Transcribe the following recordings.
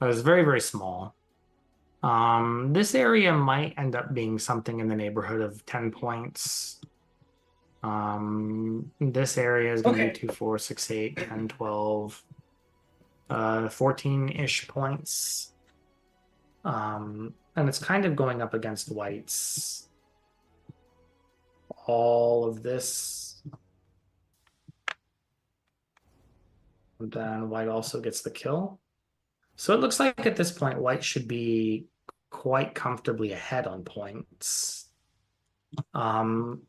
It was very, very small. This area might end up being something in the neighborhood of 10 points. This area is going to be Okay. 2, 4, 6, 8, 10, 12, 14-ish points. And it's kind of going up against whites. All of this. And then white also gets the kill. So it looks like at this point, white should be quite comfortably ahead on points.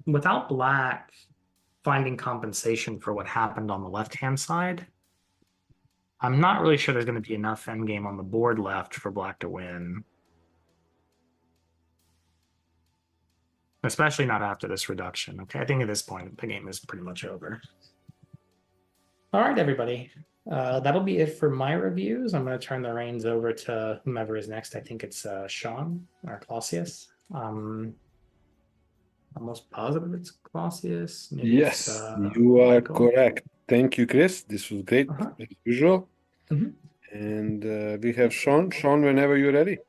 Without black finding compensation for what happened on the left-hand side, I'm not really sure there's going to be enough endgame on the board left for black to win. Especially not after this reduction. Okay, I think at this point, the game is pretty much over. All right, everybody. That'll be it for my reviews. I'm going to turn the reins over to whomever is next. I think it's Sean or Clossius. Almost positive it's Clossius. Maybe it's Yes, you are Michael. correct. Thank you, Chris. This was great, Uh-huh. as usual. Mhm. And we have Sean. Sean, whenever you're ready.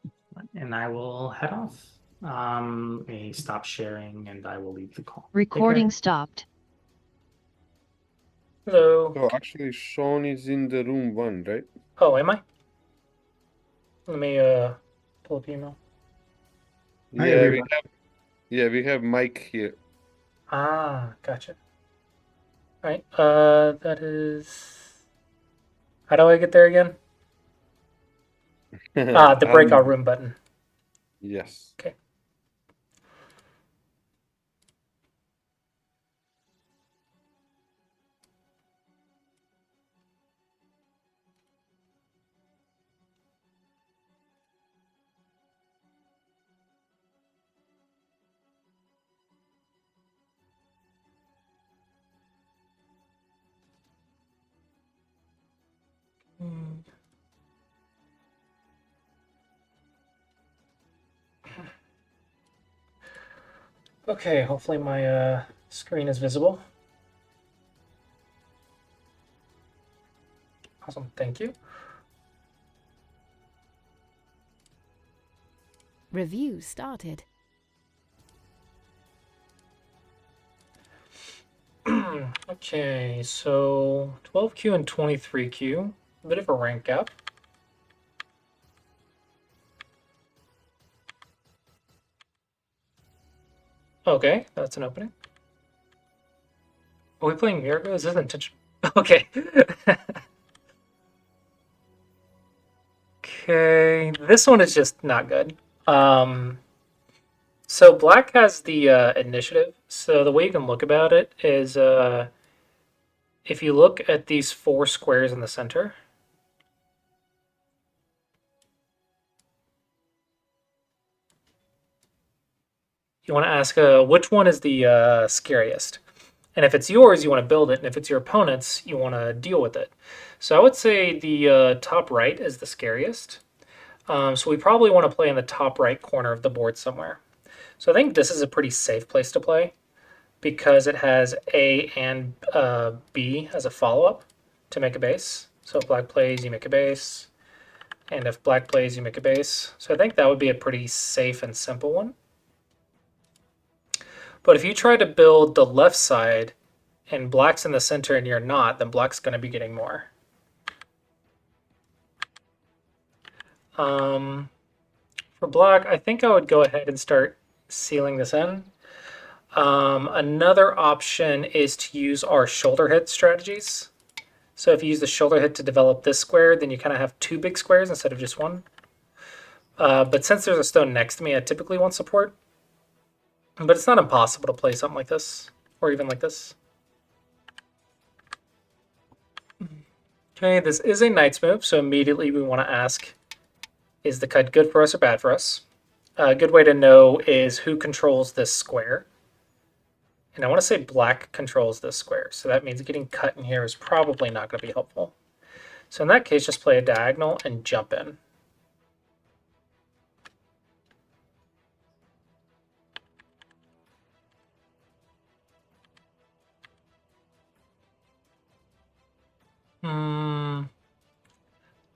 And I will head off. Let me stop sharing and I will leave the call. Recording stopped. Hello. So actually, Sean is in the room one, right? Oh, am I? Let me pull up email. Hi, Yeah, everybody. we have Mike here. Ah, gotcha. All right. That is. How do I get there again? The breakout room button. Yes. Okay. Okay, hopefully my screen is visible. Awesome, thank you. Review started. Okay, so 12Q and 23Q, a bit of a rank gap. Okay, that's an opening. Are we playing Miracle? Is this intentional? Okay. Okay, this one is just not good. So black has the initiative. So the way you can look about it is if you look at these four squares in the center, you want to ask which one is the scariest. And if it's yours, you want to build it. And if it's your opponent's, you want to deal with it. So I would say the top right is the scariest. So we probably want to play in the top right corner of the board somewhere. So I think this is a pretty safe place to play because it has A and B as a follow-up to make a base. So if black plays, you make a base. And if black plays, you make a base. So I think that would be a pretty safe and simple one. But if you try to build the left side and black's in the center and you're not, then black's going to be getting more. For black, I think I would go ahead and start sealing this in. Another option is to use our shoulder hit strategies. So if you use the shoulder hit to develop this square, then you kind of have two big squares instead of just one. But since there's a stone next to me, I typically want support. But it's not impossible to play something like this, or even like this. Okay, this is a knight's move, so immediately we want to ask, is the cut good for us or bad for us? A good way to know is who controls this square. And I want to say black controls this square, so that means getting cut in here is probably not going to be helpful. So in that case, just play a diagonal and jump in.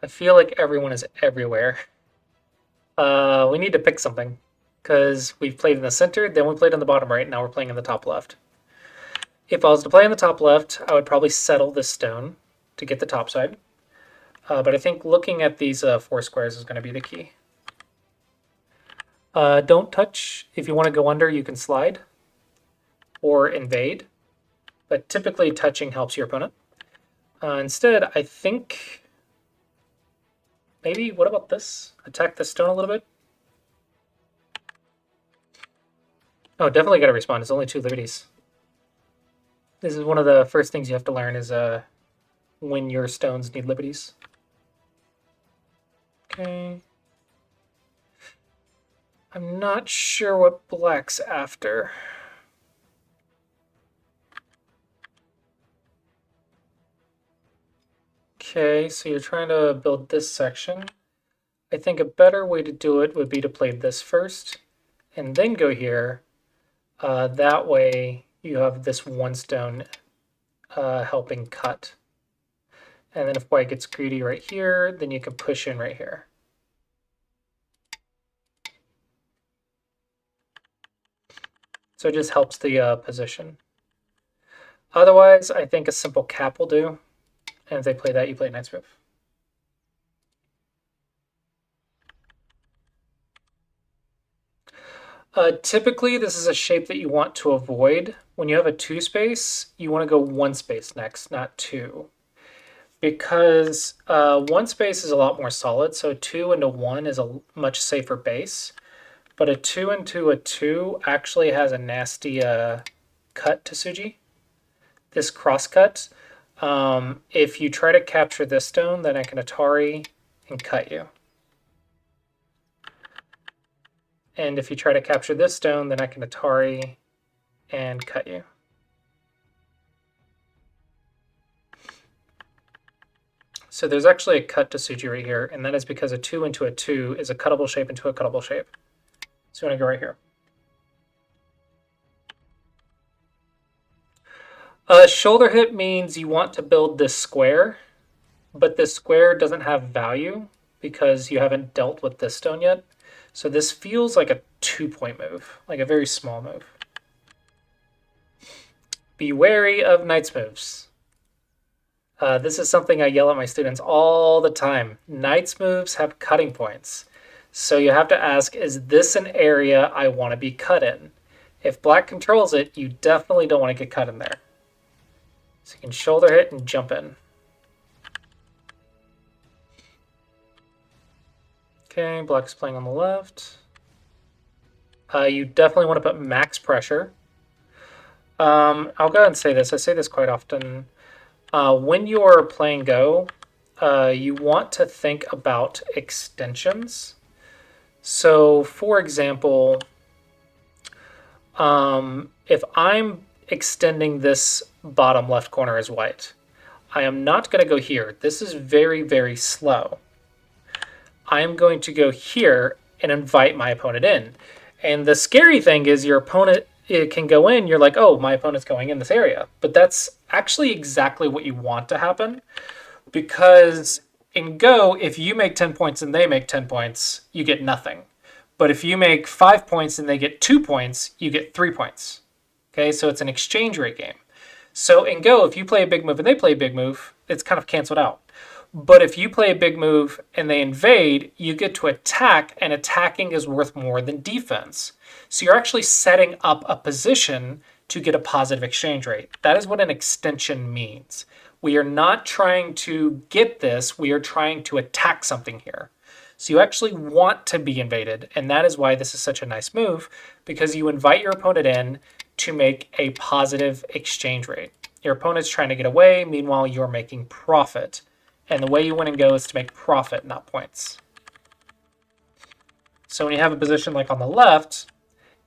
I feel like everyone is everywhere. We need to pick something because we've played in the center, then we played in the bottom right, now we're playing in the top left. If I was to play in the top left, I would probably settle this stone to get the top side. But I think looking at these 4 squares is going to be the key. Don't touch. If you want to go under, you can slide or invade. But typically touching helps your opponent. Instead, I think maybe, what about this? Attack the stone a little bit. Oh, definitely got to respond. It's only 2 liberties. This is one of the first things you have to learn is when your stones need liberties. Okay. I'm not sure what black's after. Okay, so you're trying to build this section. I think a better way to do it would be to play this first and then go here. That way you have this 1 stone helping cut. And then if white gets greedy right here, then you can push in right here. So it just helps the position. Otherwise, I think a simple cap will do. And if they play that, you play knight's move. Typically, this is a shape that you want to avoid. When you have a 2 space, you want to go 1 space next, not 2. Because 1 space is a lot more solid, so 2 into 1 is a much safer base. But a 2 into a 2 actually has a nasty cut to Suji. This cross cut. If you try to capture this stone, then I can Atari and cut you. And if you try to capture this stone, then I can Atari and cut you. So there's actually a cut to Suji right here, and that is because a 2 into a 2 is a cuttable shape into a cuttable shape. So you want to go right here. Shoulder hit means you want to build this square, but this square doesn't have value because you haven't dealt with this stone yet. So this feels like a 2-point move, like a very small move. Be wary of knight's moves. This is something I yell at my students all the time. Knight's moves have cutting points. So you have to ask, is this an area I want to be cut in? If black controls it, you definitely don't want to get cut in there. So you can shoulder hit and jump in. Okay, black's playing on the left. You definitely want to put max pressure. I'll go ahead and say this. I say this quite often. When you're playing Go, you want to think about extensions. So, for example, if I'm extending this bottom left corner as white, I am not going to go here. This is very, very slow. I am going to go here and invite my opponent in. And the scary thing is your opponent can go in. You're like, oh, my opponent's going in this area. But that's actually exactly what you want to happen. Because in Go, if you make 10 points and they make 10 points, you get nothing. But if you make 5 points and they get 2 points, you get 3 points. Okay, so it's an exchange rate game. So in Go, if you play a big move and they play a big move, it's kind of canceled out. But if you play a big move and they invade, you get to attack, and attacking is worth more than defense. So you're actually setting up a position to get a positive exchange rate. That is what an extension means. We are not trying to get this, we are trying to attack something here. So you actually want to be invaded, and that is why this is such a nice move, because you invite your opponent in to make a positive exchange rate. Your opponent's trying to get away, meanwhile you're making profit. And the way you win and go is to make profit, not points. So when you have a position like on the left,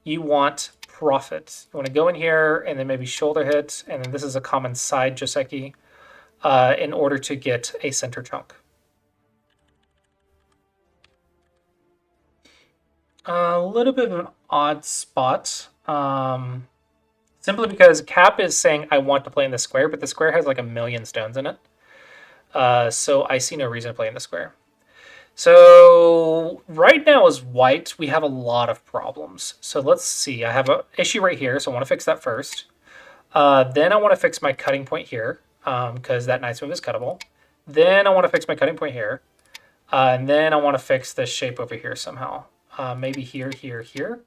you want profit. You want to go in here and then maybe shoulder hit, and then this is a common side Joseki, in order to get a center chunk. A little bit of an odd spot. Simply because Cap is saying, I want to play in the square, but the square has like a million stones in it. So I see no reason to play in the square. So right now as white, we have a lot of problems. So let's see. I have an issue right here, so I want to fix that first. Then I want to fix my cutting point here, because that knight's move is cuttable. Then I want to fix my cutting point here. And then I want to fix this shape over here somehow. Maybe here, here, here.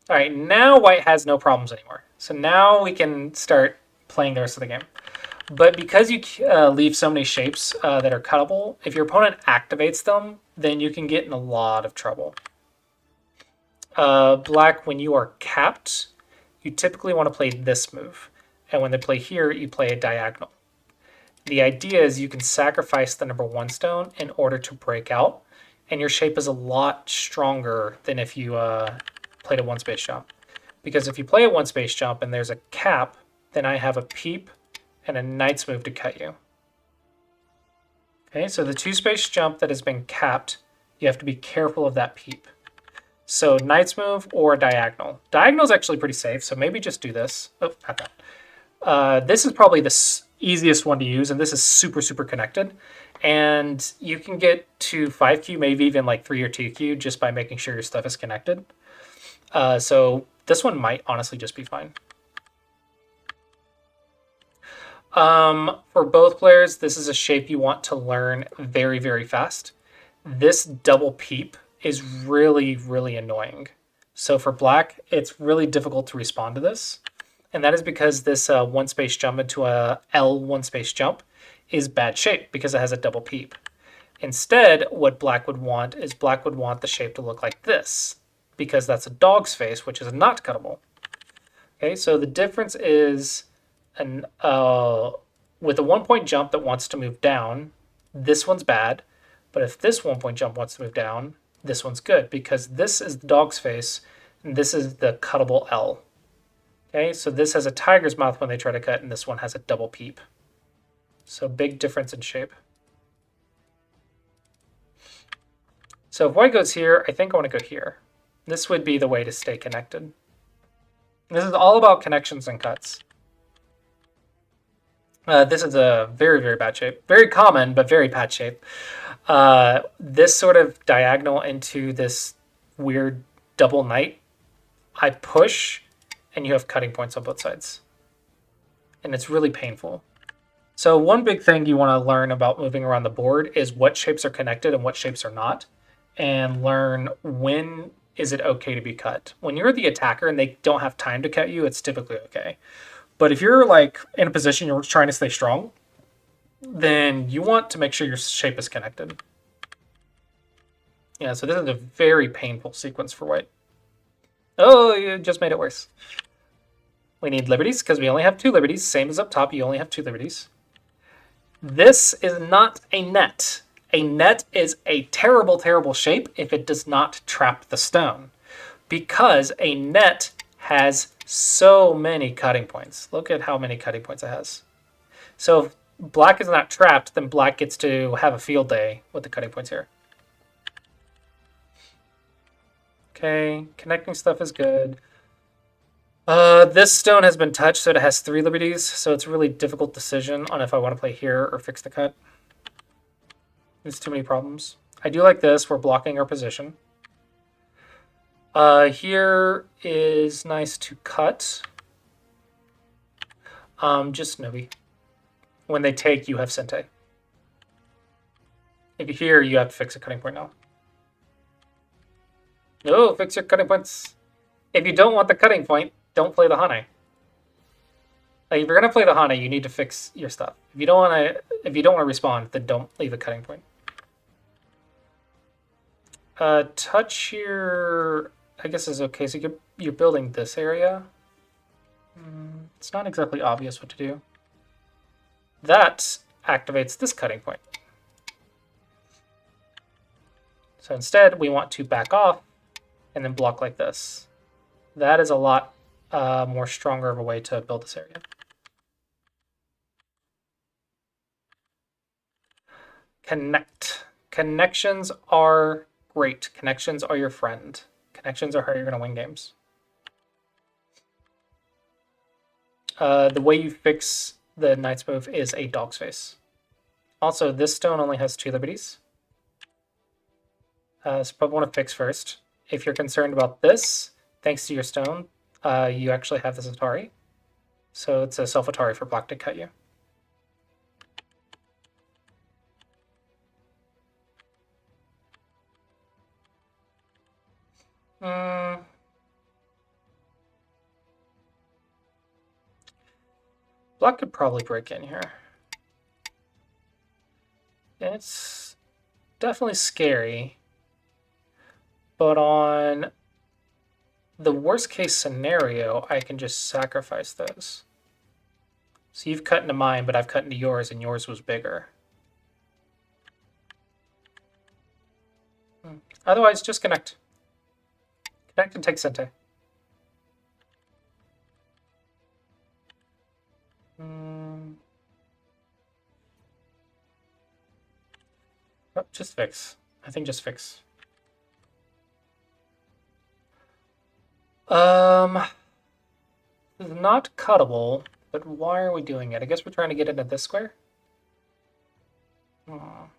All right, now white has no problems anymore. So now we can start playing the rest of the game. But because you leave so many shapes that are cuttable, if your opponent activates them, then you can get in a lot of trouble. Black, when you are capped, you typically want to play this move. And when they play here, you play a diagonal. The idea is you can sacrifice the number 1 stone in order to break out, and your shape is a lot stronger than if you played a 1 space jump. Because if you play a 1 space jump and there's a cap, then I have a peep and a knight's move to cut you. Okay, so the 2 space jump that has been capped, you have to be careful of that peep. So knight's move or diagonal. Diagonal is actually pretty safe, so maybe just do this. Oh, not that. This is probably the easiest one to use, and this is super, super connected. And you can get to 5Q, maybe even like 3 or 2Q, just by making sure your stuff is connected. So this one might honestly just be fine. For both players, this is a shape you want to learn very, very fast. This double peep is really, really annoying. So for black, it's really difficult to respond to this. And that is because this 1 space jump into a L 1 space jump is bad shape because it has a double peep. Instead, what black would want is black would want the shape to look like this, because that's a dog's face, which is not cuttable. Okay, so the difference is with a 1 point jump that wants to move down, this one's bad. But if this 1 point jump wants to move down, this one's good, because this is the dog's face and this is the cuttable L. Okay, so this has a tiger's mouth when they try to cut, and this one has a double peep. So big difference in shape. So if white goes here, I think I want to go here. This would be the way to stay connected. This is all about connections and cuts. This is a very, very bad shape. Very common, but very bad shape. This sort of diagonal into this weird double knight, I push, and you have cutting points on both sides. And it's really painful. So one big thing you want to learn about moving around the board is what shapes are connected and what shapes are not. And learn when is it okay to be cut. When you're the attacker and they don't have time to cut you, it's typically okay. But if you're like in a position you're trying to stay strong, then you want to make sure your shape is connected. Yeah, so this is a very painful sequence for white. Oh, you just made it worse. We need liberties because we only have 2 liberties. Same as up top, you only have 2 liberties. This is not a net. A net is a terrible, terrible shape if it does not trap the stone, because a net has so many cutting points. Look at how many cutting points it has. So if black is not trapped, then black gets to have a field day with the cutting points here. Okay, connecting stuff is good. This stone has been touched, so it has 3 liberties, so it's a really difficult decision on if I want to play here or fix the cut. There's too many problems. I do like this. We're blocking our position. Here is nice to cut. Just Novi. When they take, you have Sente. If you're here, you have to fix a cutting point now. No, fix your cutting points. If you don't want the cutting point, don't play the Hane. Like, if you're gonna play the Hane, you need to fix your stuff. If you don't want to respond, then don't leave a cutting point. Touch here, I guess is okay. So you're building this area. It's not exactly obvious what to do. That activates this cutting point. So instead, we want to back off and then block like this. That is a lot more stronger of a way to build this area. Connect. Connections are great. Connections are your friend. Connections are how you're going to win games. The way you fix the knight's move is a dog's face. Also, this stone only has 2 liberties. So probably want to fix first. If you're concerned about this, thanks to your stone, you actually have this Atari. So it's a self-Atari for black to cut you. Black could probably break in here. It's definitely scary. But on the worst case scenario, I can just sacrifice those. So you've cut into mine, but I've cut into yours, and yours was bigger. Otherwise, just connect. Connect and take Sente. Oh, just fix. I think just fix. This is not cuttable, but why are we doing it? I guess we're trying to get into this square. Oh.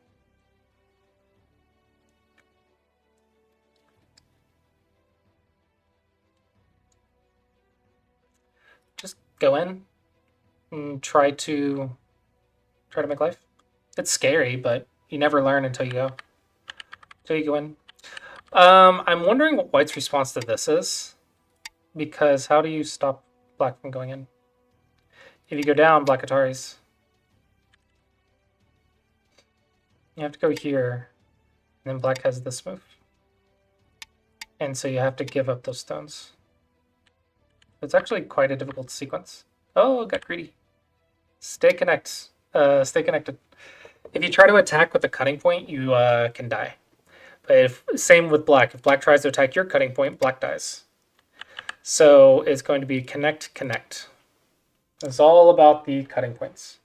Just go in and try to make life. It's scary, but you never learn until you go. Until you go in. I'm wondering what white's response to this is. Because how do you stop black from going in? If you go down, black Ataris. You have to go here. And then black has this move. And so you have to give up those stones. It's actually quite a difficult sequence. Oh, got greedy. Stay connected. If you try to attack with a cutting point, you can die. But same with black. If black tries to attack your cutting point, black dies. So it's going to be connect, connect. It's all about the cutting points.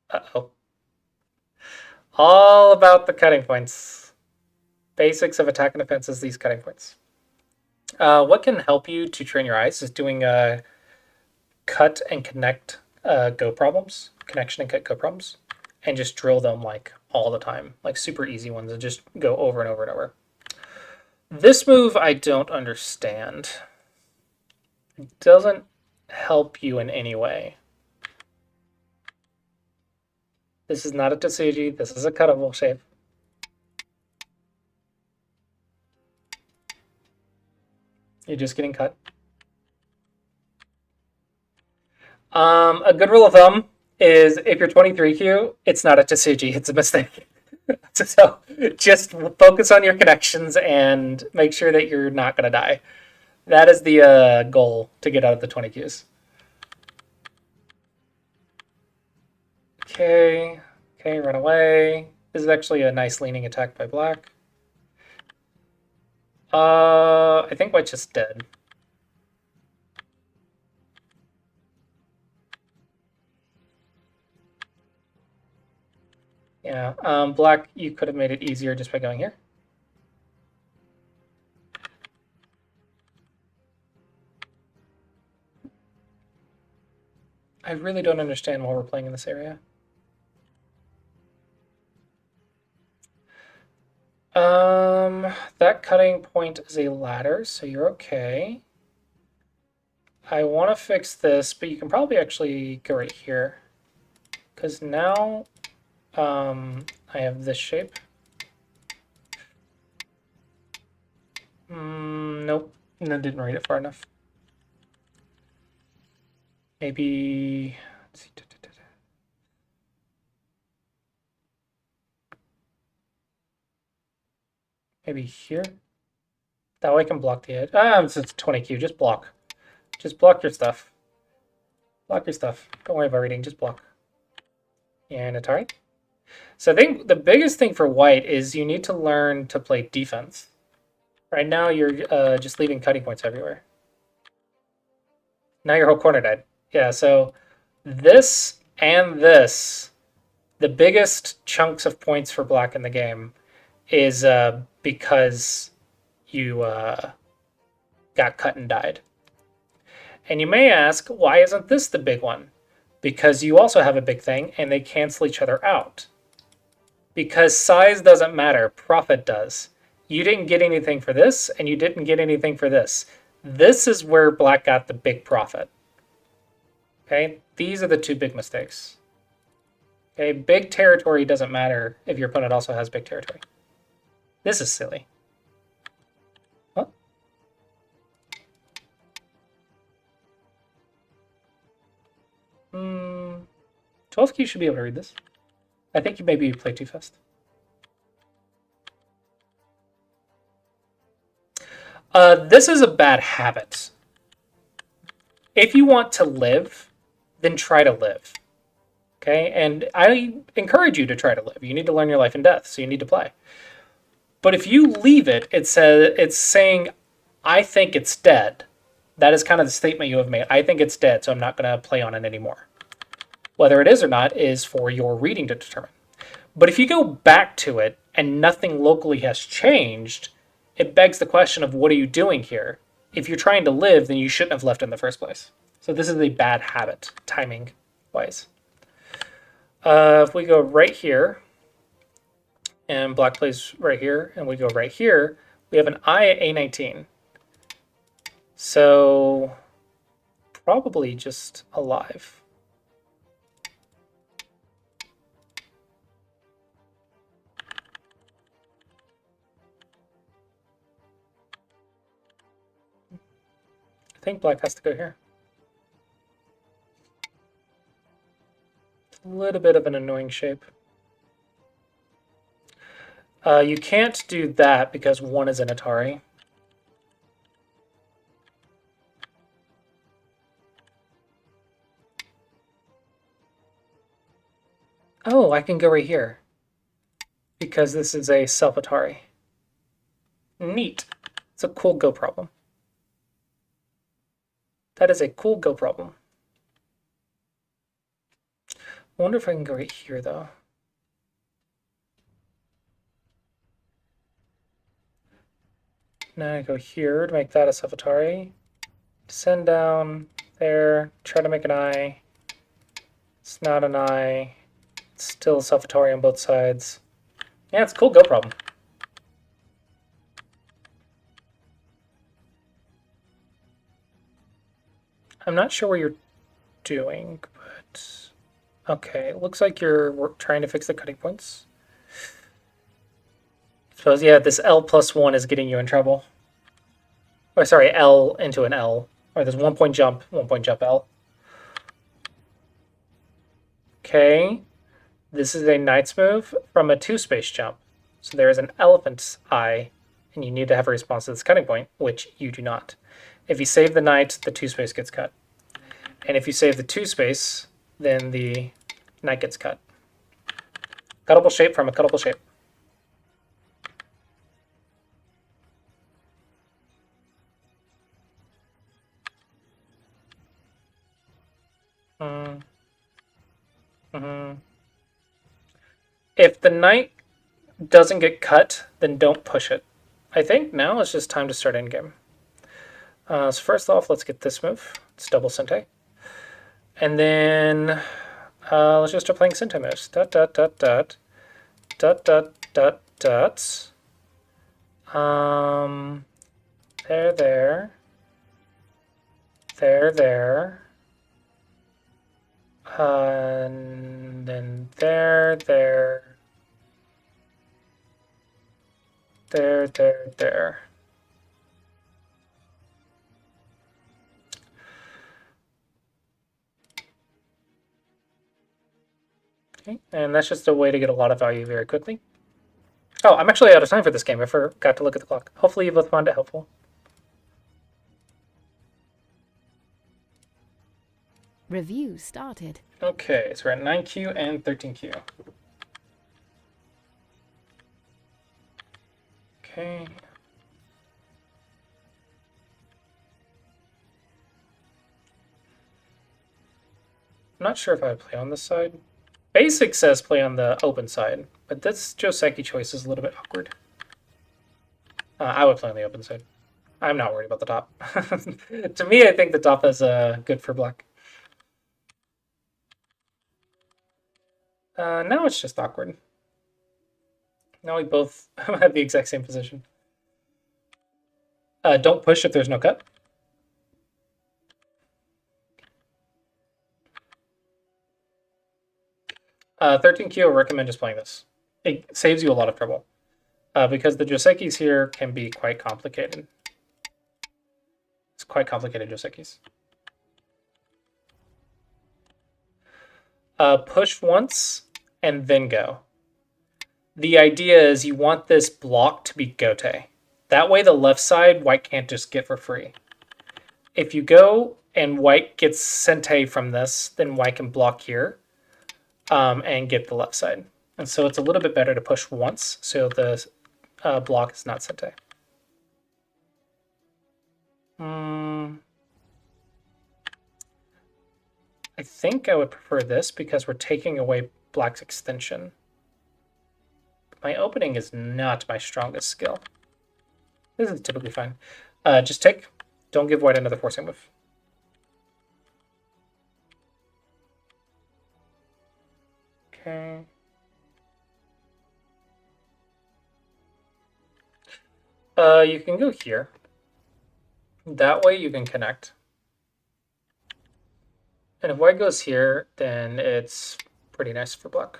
Uh-oh. All about the cutting points. Basics of attack and defense is these cutting points. What can help you to train your eyes is doing cut and connect go problems, connection and cut go problems, and just drill them like all the time, like super easy ones, and just go over and over and over. This move I don't understand. It doesn't help you in any way. This is not a Tsuji, this is a cuttable shape. You're just getting cut. A good rule of thumb is if you're 23Q, it's not a Tsuji, it's a mistake. So just focus on your connections and make sure that you're not going to die. That is the goal to get out of the 20Qs. Okay, run away. This is actually a nice leaning attack by black. I think white's just dead. Yeah, black, you could have made it easier just by going here. I really don't understand why we're playing in this area. That cutting point is a ladder, so you're okay. I want to fix this, but you can probably actually go right here. Because now I have this shape. Nope, no, didn't read it far enough. Maybe, let's see. Maybe here. That way I can block the edge. It's 20Q, just block. Just block your stuff. Block your stuff. Don't worry about reading, just block. And Atari. So I think the biggest thing for white is you need to learn to play defense. Right now you're just leaving cutting points everywhere. Now your whole corner died. Yeah, so this and this, the biggest chunks of points for black in the game is because you got cut and died. And you may ask, why isn't this the big one? Because you also have a big thing and they cancel each other out. Because size doesn't matter, profit does. You didn't get anything for this and you didn't get anything for this. This is where black got the big profit. Okay, these are the two big mistakes. Okay, big territory doesn't matter if your opponent also has big territory. This is silly. What? Hmm. 12Q should be able to read this. I think you maybe play too fast. This is a bad habit. If you want to live, then try to live. Okay, and I encourage you to try to live. You need to learn your life and death, so you need to play. But if you leave it, it's saying, I think it's dead. That is kind of the statement you have made. I think it's dead, so I'm not going to play on it anymore. Whether it is or not is for your reading to determine. But if you go back to it and nothing locally has changed, it begs the question of what are you doing here? If you're trying to live, then you shouldn't have left in the first place. So this is a bad habit, timing-wise. If we go right here, and black plays right here, and we go right here, we have an I at A19. So probably just alive. I think black has to go here. A little bit of an annoying shape. You can't do that because one is an Atari. Oh, I can go right here because this is a self-Atari. Neat. It's a cool Go problem. That is a cool Go problem. I wonder if I can go right here, though. Now I go here to make that a self-Atari. Send down there, try to make an eye. It's not an eye. It's still self-Atari on both sides. Yeah, it's a cool Go problem. I'm not sure what you're doing, but okay, it looks like you're trying to fix the cutting points. Suppose, yeah, this L+1 is getting you in trouble. Or sorry, L into an L. Or there's 1 point jump L. Okay, this is a knight's move from a 2-space jump. So there is an elephant's eye, and you need to have a response to this cutting point, which you do not. If you save the knight, the 2-space gets cut. And if you save the 2-space, then the knight gets cut. Cuttable shape from a cuttable shape. If the knight doesn't get cut, then don't push it. I think now it's just time to start endgame. So first off, let's get this move. It's double Sentai. And then let's just start playing Sentai moves. Dot, dot, dot, dot. Dot, dot, dot, dot. There, there. There, there. And then there, there. There, there, there. Okay, and that's just a way to get a lot of value very quickly. Oh, I'm actually out of time for this game. I forgot to look at the clock. Hopefully you both found it helpful. Review started. Okay, so we're at 9Q and 13Q. Okay. I'm not sure if I would play on this side. Basic says play on the open side, but this Joseki choice is a little bit awkward. I would play on the open side. I'm not worried about the top. To me, I think the top is good for black. Now it's just awkward. Now we both have the exact same position. Don't push if there's no cut. Uh, 13Q, I recommend just playing this. It saves you a lot of trouble. Because the Josekis here can be quite complicated. It's quite complicated, Josekis. Push once and then go. The idea is you want this block to be Gote. That way the left side, white can't just get for free. If you go and white gets Sente from this, then white can block here and get the left side. And so it's a little bit better to push once so the block is not Sente. I think I would prefer this because we're taking away black's extension. My opening is not my strongest skill. This is typically fine. Just take. Don't give white another forcing move. Okay. You can go here. That way you can connect. And if white goes here, then it's pretty nice for black.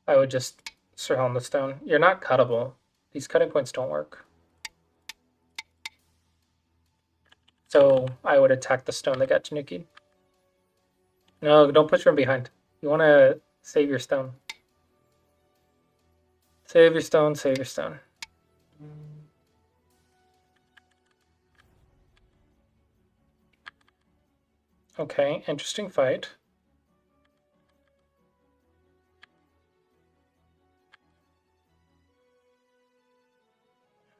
I would just surround the stone. You're not cuttable. These cutting points don't work. So I would attack the stone that got Tanuki'd. No, don't push from behind. You want to save your stone. Save your stone, save your stone. Okay, interesting fight.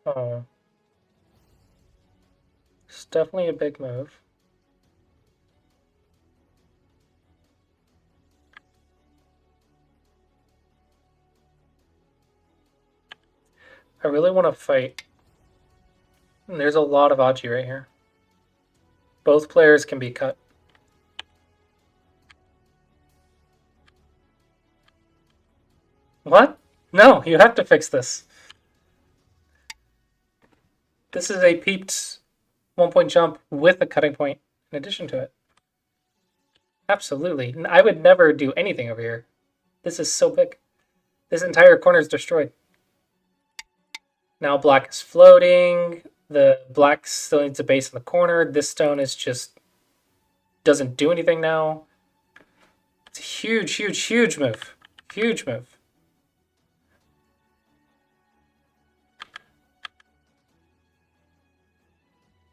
Oh. It's definitely a big move. I really want to fight. And there's a lot of Aji right here. Both players can be cut. What? No, you have to fix this. This is a peeped 1-point jump with a cutting point in addition to it. Absolutely. I would never do anything over here. This is so big. This entire corner is destroyed. Now black is floating. The black still needs a base in the corner. This stone is just doesn't do anything now. It's a huge, huge, huge move. Huge move.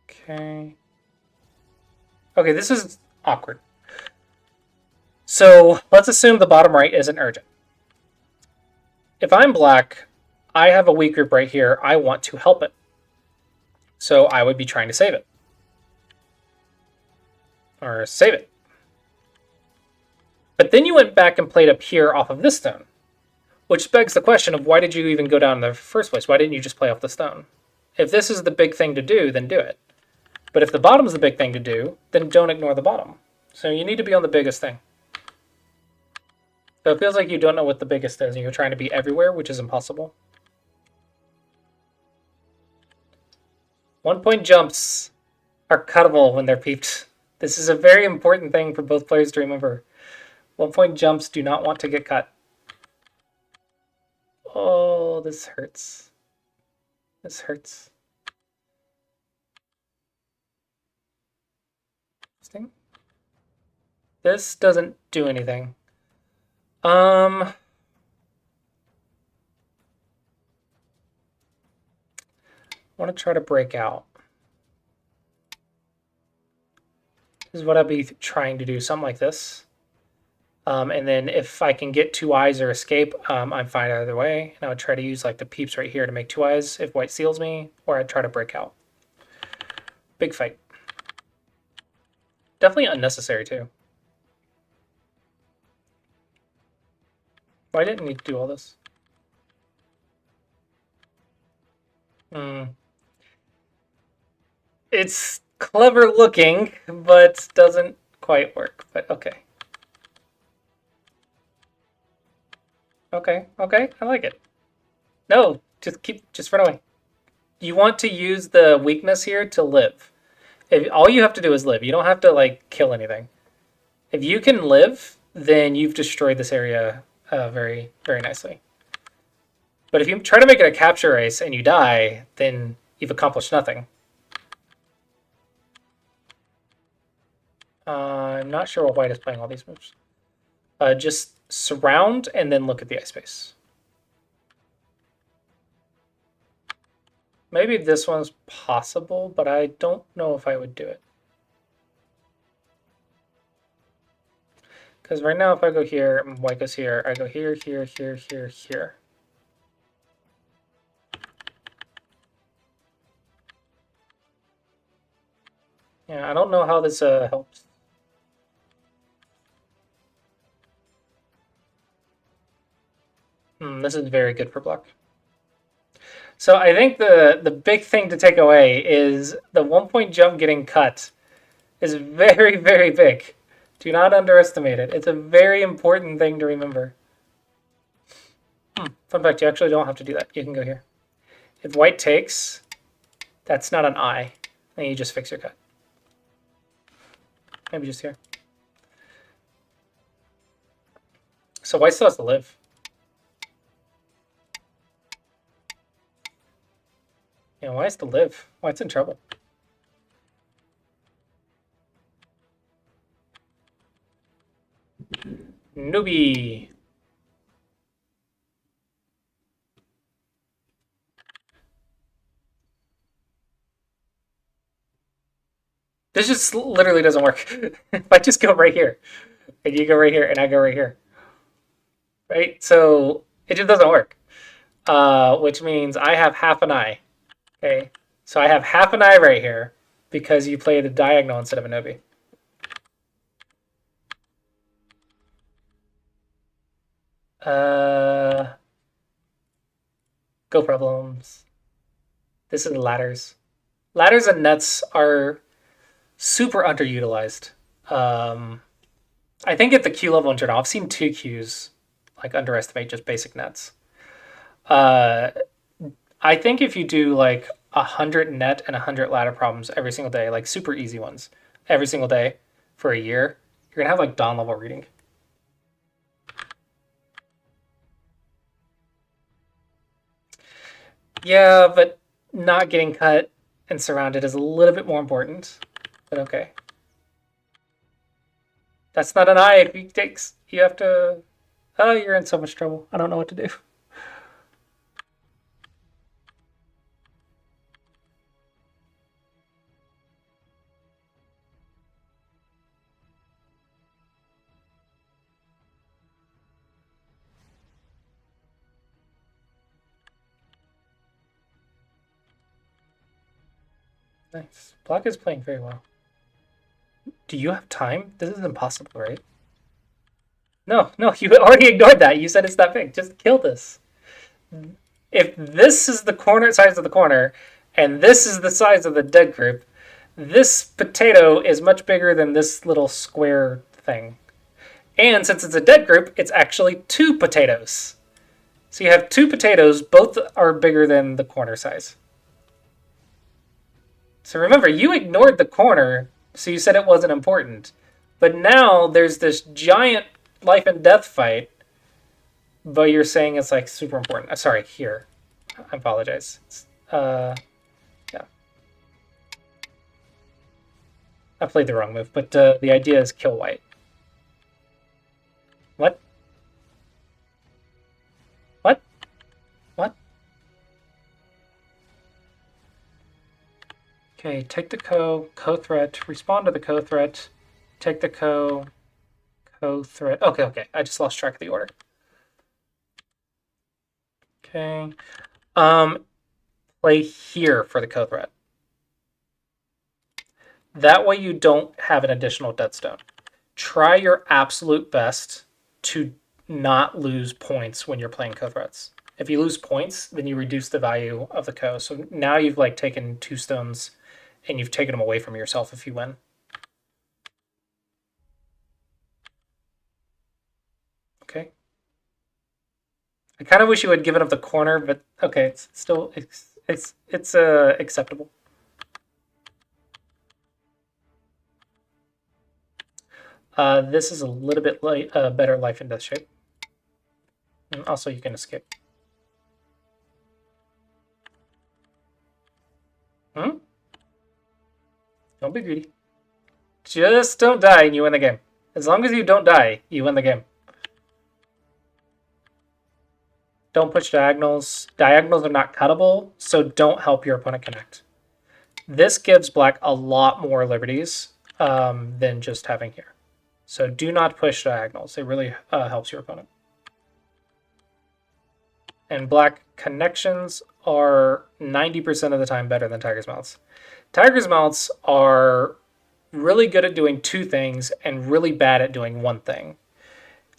Okay. Okay, this is awkward. So let's assume the bottom right isn't urgent. If I'm black, I have a weak group right here. I want to help it. So I would be trying to save it. Or save it. But then you went back and played up here off of this stone. Which begs the question of why did you even go down in the first place? Why didn't you just play off the stone? If this is the big thing to do, then do it. But if the bottom's the big thing to do, then don't ignore the bottom. So you need to be on the biggest thing. So it feels like you don't know what the biggest is, and you're trying to be everywhere, which is impossible. 1-point jumps are cuttable when they're peeped. This is a very important thing for both players to remember. 1-point jumps do not want to get cut. Oh, this hurts. This hurts. Interesting. This doesn't do anything. I want to try to break out. This is what I'd be trying to do, something like this. And then if I can get 2 eyes or escape, I'm fine either way. And I would try to use like the peeps right here to make 2 eyes if white seals me, or I'd try to break out. Big fight. definitely unnecessary too. Why didn't you do all this? It's clever looking, but doesn't quite work. But okay. Okay, I like it. No, just run away. You want to use the weakness here to live. All you have to do is live. You don't have to like kill anything. If you can live, then you've destroyed this area very, very nicely. But if you try to make it a capture race and you die, then you've accomplished nothing. I'm not sure why White is playing all these moves. Just surround and then look at the ice space. Maybe this one's possible, but I don't know if I would do it. Because right now, if I go here, and White goes here, I go here, here, here, here, here. Yeah, I don't know how this helps. This is very good for block. So I think the big thing to take away is the 1-point jump getting cut is very, very big. Do not underestimate it. It's a very important thing to remember. Fun fact, you actually don't have to do that. You can go here. If White takes, that's not an I. Then you just fix your cut. Maybe just here. So White still has to live. Yeah, White's to live. White's in trouble. Newbie. This just literally doesn't work. If I just go right here, and you go right here, and I go right here. Right? So it just doesn't work. Which means I have half an eye. Okay? So I have half an eye right here because you play the diagonal instead of a Nobi. Go problems. This is ladders. Ladders and nets are super underutilized. I think at the Q level in general, I've seen 2 Qs like underestimate just basic nets. I think if you do like 100 net and 100 ladder problems every single day, like super easy ones, every single day for a year, you're gonna have like Dawn level reading. Yeah, but not getting cut and surrounded is a little bit more important. But okay. That's not an eye if he takes. You have to... Oh, you're in so much trouble. I don't know what to do. Nice. Block is playing very well. Do you have time? This is impossible, right? No, you already ignored that. You said it's that big. Just kill this. If this is the corner size of the corner, and this is the size of the dead group, this potato is much bigger than this little square thing. And since it's a dead group, it's actually 2 potatoes. So you have 2 potatoes, both are bigger than the corner size. So remember, you ignored the corner, so you said it wasn't important. But now there's this giant life and death fight, but you're saying it's like super important. Sorry, here. I apologize. Yeah. I played the wrong move, but the idea is kill White. What? What? What? Okay, take the co-threat, respond to the co-threat, take the co-threat. Okay, I just lost track of the order. Okay. Play here for the co-threat. That way you don't have an additional dead stone. Try your absolute best to not lose points when you're playing Code Reds. If you lose points, then you reduce the value of the Co. So now you've like taken 2 stones and you've taken them away from yourself if you win. Okay. I kind of wish you had given up the corner, but okay, it's still it's acceptable. This is a little bit better life and death shape. And also, you can escape. Don't be greedy. Just don't die and you win the game. As long as you don't die, you win the game. Don't push diagonals. Diagonals are not cuttable, so don't help your opponent connect. This gives black a lot more liberties than just having here. So do not push diagonals. It really helps your opponent. And black connections are 90% of the time better than Tiger's Mouths. Tiger's Mouths are really good at doing 2 things and really bad at doing 1 thing.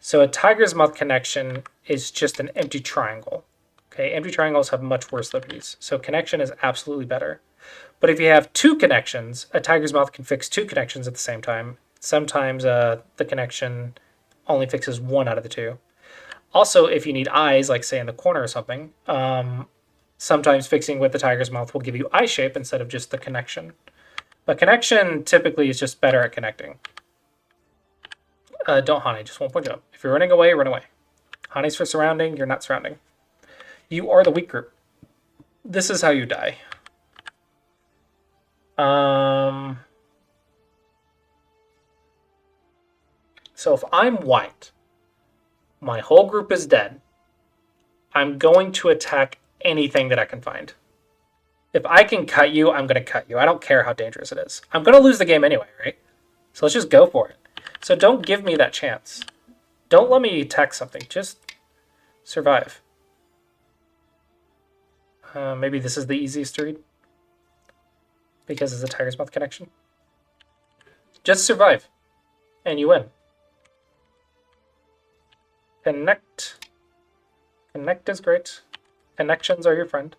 So a Tiger's Mouth connection is just an empty triangle. Okay, empty triangles have much worse liberties. So connection is absolutely better. But if you have 2 connections, a Tiger's Mouth can fix 2 connections at the same time. Sometimes the connection only fixes 1 out of the 2. Also, if you need eyes, like say in the corner or something, sometimes fixing with the Tiger's Mouth will give you eye shape instead of just the connection. But connection typically is just better at connecting. Don't honey, just 1 point jump. If you're running away, run away. Honey's for surrounding, you're not surrounding. You are the weak group. This is how you die. So if I'm white, my whole group is dead, I'm going to attack anything that I can find. If I can cut you, I'm going to cut you. I don't care how dangerous it is. I'm going to lose the game anyway, right? So let's just go for it. So don't give me that chance. Don't let me attack something. Just survive. Maybe this is the easiest to read. Because it's a Tiger's Mouth connection. Just survive. And you win. Connect. Connect is great. Connections are your friend.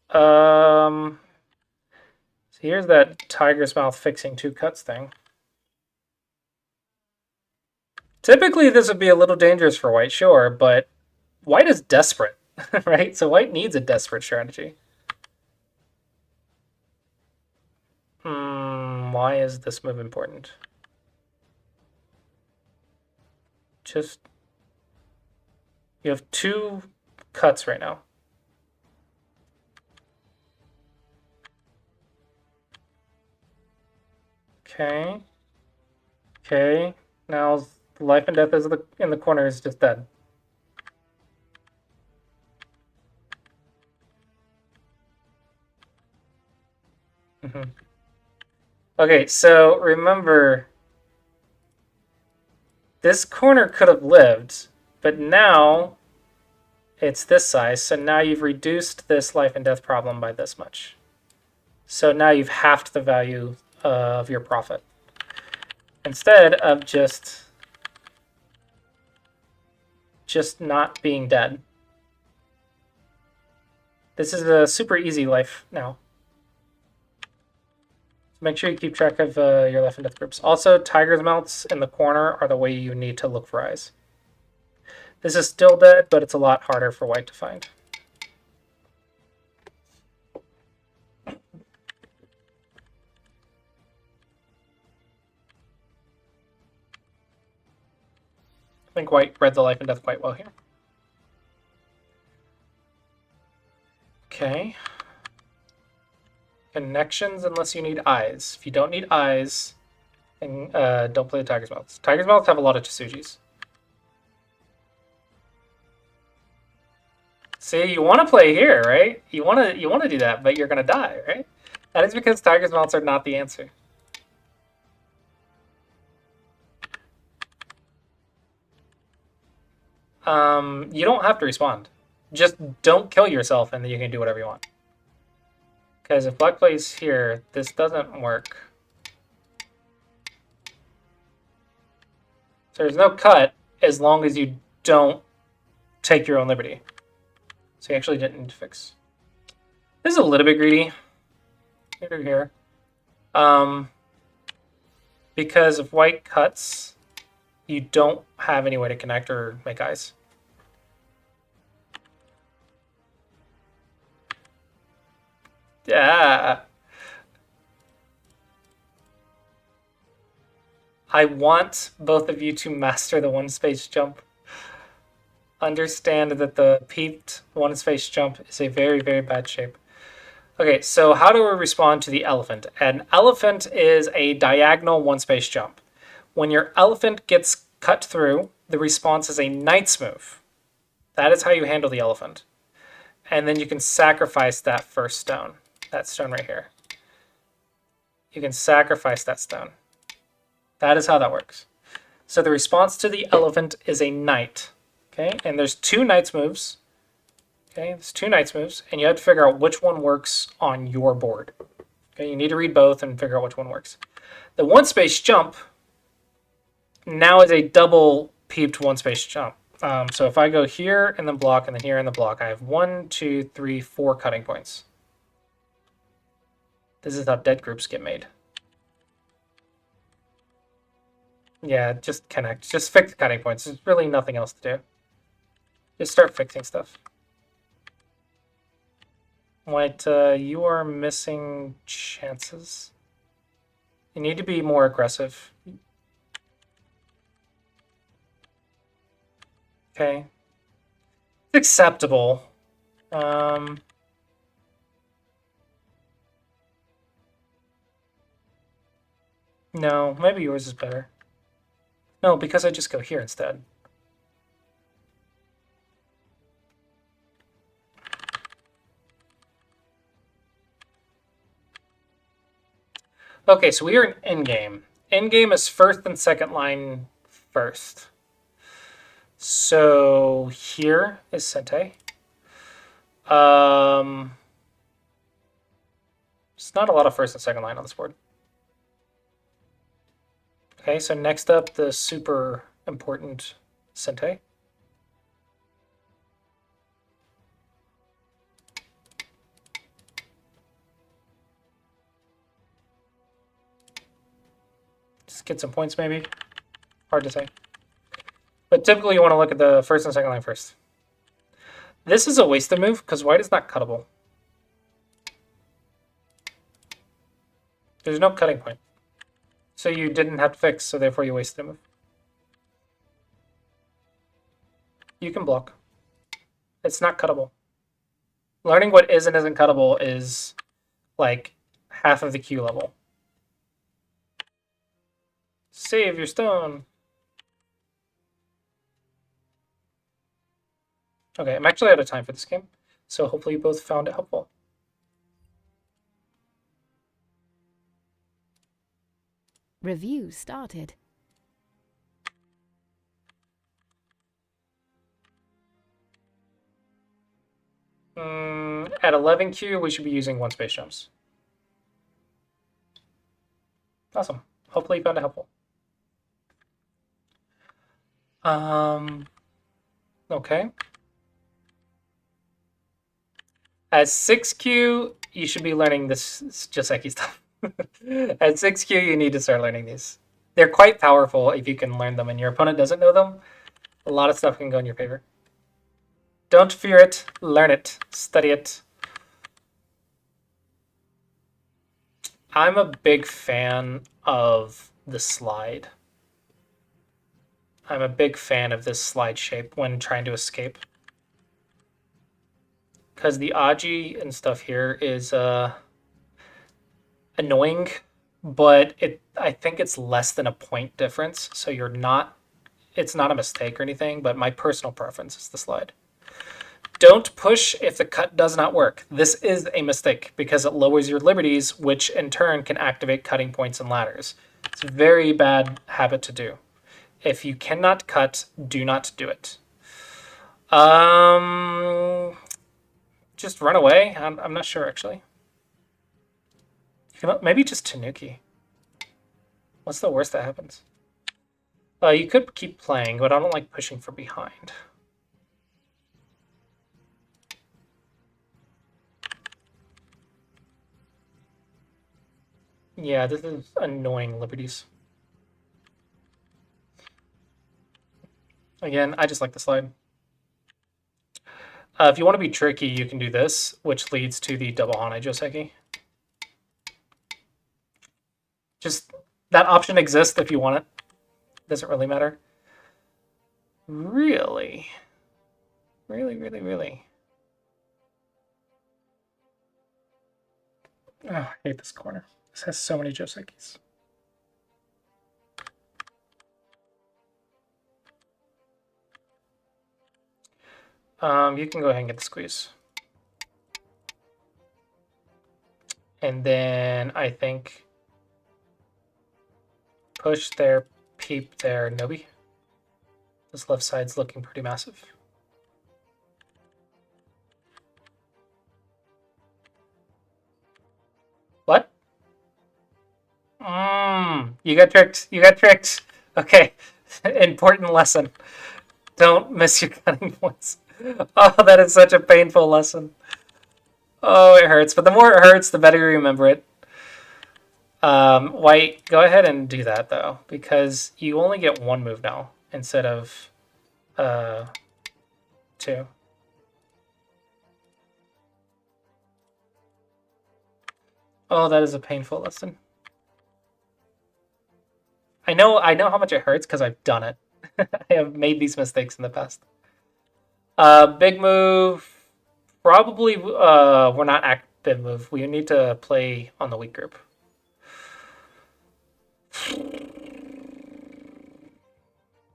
So here's that Tiger's Mouth fixing 2 cuts thing. Typically this would be a little dangerous for white, sure, but white is desperate, right? So white needs a desperate strategy. Why is this move important? Just, you have 2 cuts right now. Okay. Okay. Now life and death is in the corner is just dead. Okay, so remember, this corner could have lived, but now it's this size, so now you've reduced this life and death problem by this much. So now you've halved the value of your profit. Instead of just not being dead. This is a super easy life now. Make sure you keep track of your life and death groups. Also, Tiger's Mouths in the corner are the way you need to look for eyes. This is still dead, but it's a lot harder for white to find. I think white read the life and death quite well here. Okay. Connections unless you need eyes. If you don't need eyes, then don't play the Tiger's Mouths. Tiger's Mouths have a lot of Tsujis. See, you want to play here, right? You want to do that, but you're gonna die, right? That is because Tiger's Mouths are not the answer. You don't have to respond. Just don't kill yourself, and then you can do whatever you want. Because if black plays here, this doesn't work. So there's no cut as long as you don't take your own liberty. So you actually didn't need to fix. This is a little bit greedy. Here. Because if white cuts, you don't have any way to connect or make eyes. Yeah. I want both of you to master the one space jump. Understand that the peeped one space jump is a very, very bad shape. Okay, so how do we respond to the elephant? An elephant is a diagonal one space jump. When your elephant gets cut through, the response is a knight's move. That is how you handle the elephant. And then you can sacrifice that first stone. That stone right here. You can sacrifice that stone. That is how that works. So the response to the elephant is a knight. Okay, and there's two knight's moves. Okay, there's two knight's moves, and you have to figure out which one works on your board. Okay, you need to read both and figure out which one works. The one space jump now is a double peeped one space jump. So if I go here and then block and then here and the block, I have 1, 2, 3, 4 cutting points. This is how dead groups get made. Yeah, just connect. Just fix cutting points. There's really nothing else to do. Just start fixing stuff. White, you are missing chances. You need to be more aggressive. Okay. It's acceptable. No, maybe yours is better. No, because I just go here instead. Okay, so we are in endgame. Endgame is first and second line first. So here is Sente. It's not a lot of first and second line on this board. Okay, so next up, the super important Sente. Just get some points, maybe. Hard to say. But typically, you want to look at the first and second line first. This is a wasted move because white is not cuttable. There's no cutting point. So you didn't have to fix, so therefore you wasted a move. You can block. It's not cuttable. Learning what is and isn't cuttable is like half of the Q level. Save your stone. Okay, I'm actually out of time for this game, so hopefully you both found it helpful. Review started. At 11Q, we should be using one space jumps. Awesome. Hopefully you found it helpful. Okay. At 6Q, you should be learning this Joseki stuff. At 6Q, you need to start learning these. They're quite powerful if you can learn them and your opponent doesn't know them. A lot of stuff can go in your favor. Don't fear it. Learn it. Study it. I'm a big fan of the slide. I'm a big fan of this slide shape when trying to escape. Because the Aji and stuff here is annoying, but I think it's less than a point difference, so it's not a mistake or anything, but my personal preference is the slide. Don't push if the cut does not work. This is a mistake because it lowers your liberties, which in turn can activate cutting points and ladders. It's a very bad habit to do. If you cannot cut, do not do it. Just run away. I'm not sure, actually. Maybe just Tanuki. What's the worst that happens? You could keep playing, but I don't like pushing from behind. Yeah, this is annoying liberties. Again, I just like the slide. If you want to be tricky, you can do this, which leads to the double Hane Joseki. Just that option exists if you want it. Doesn't really matter. Really? Really? Oh, I hate this corner. This has so many Josekis. You can go ahead and get the squeeze. And then I think push there, peep there, Nobi. This left side's looking pretty massive. What? You got tricked. You got tricked. Okay. Important lesson. Don't miss your cutting points. Oh, that is such a painful lesson. Oh, it hurts. But the more it hurts, the better you remember it. White, go ahead and do that, though. Because you only get one move now instead of 2. Oh, that is a painful lesson. I know how much it hurts because I've done it. I have made these mistakes in the past. Big move. Probably we're not active move. We need to play on the weak group.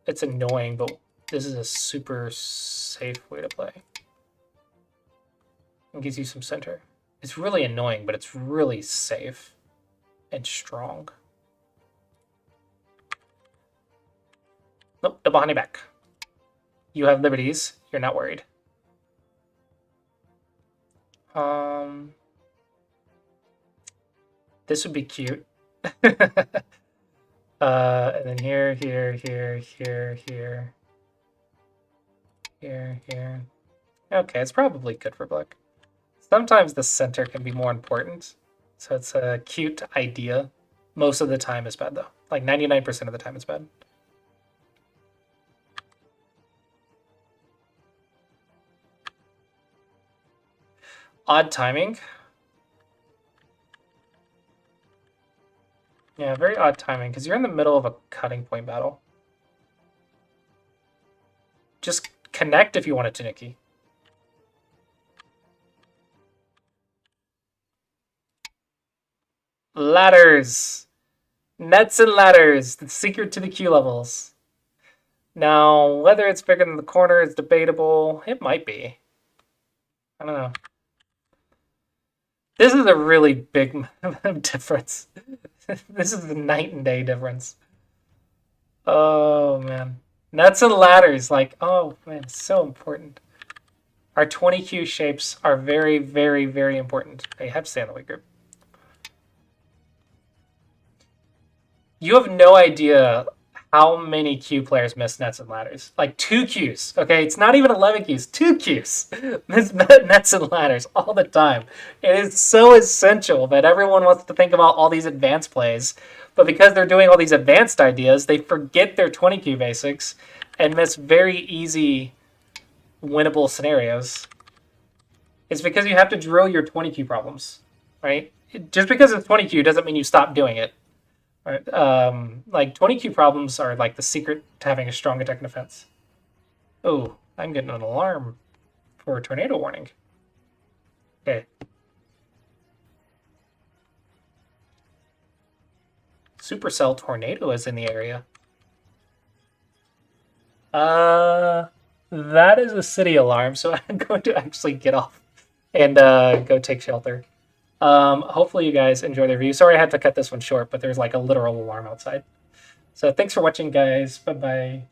It's annoying, but this is a super safe way to play. It gives you some center. It's really annoying, but it's really safe and strong. Nope, double honey back. You have liberties. You're not worried. This would be cute. And then here. Okay, it's probably good for black. Sometimes the center can be more important. So it's a cute idea. Most of the time is bad, though. Like 99% of the time it's bad. Odd timing. Yeah, very odd timing, because you're in the middle of a cutting point battle. Just connect if you want it to Nikki. Ladders. Nets and ladders. The secret to the Q levels. Now, whether it's bigger than the corner is debatable. It might be. I don't know. This is a really big difference. This is a night and day difference. Oh, man. Nets and ladders. Like, oh, man, so important. Our 20Q shapes are very, very, very important. I have to stay on the weak group. You have no idea how many Q players miss nets and ladders. Like 2 Qs, okay? It's not even 11 Qs, 2 Qs. Miss nets and ladders all the time. It is so essential that everyone wants to think about all these advanced plays, but because they're doing all these advanced ideas, they forget their 20 Q basics and miss very easy winnable scenarios. It's because you have to drill your 20 Q problems, right? Just because it's 20 Q doesn't mean you stop doing it. Right. Like 20Q problems are like the secret to having a strong attack and defense. Oh, I'm getting an alarm for a tornado warning. Okay. Supercell tornado is in the area. That is a city alarm, so I'm going to actually get off and go take shelter. Hopefully you guys enjoy the review. Sorry I had to cut this one short, but there's like a literal alarm outside. So thanks for watching, guys. Bye-bye.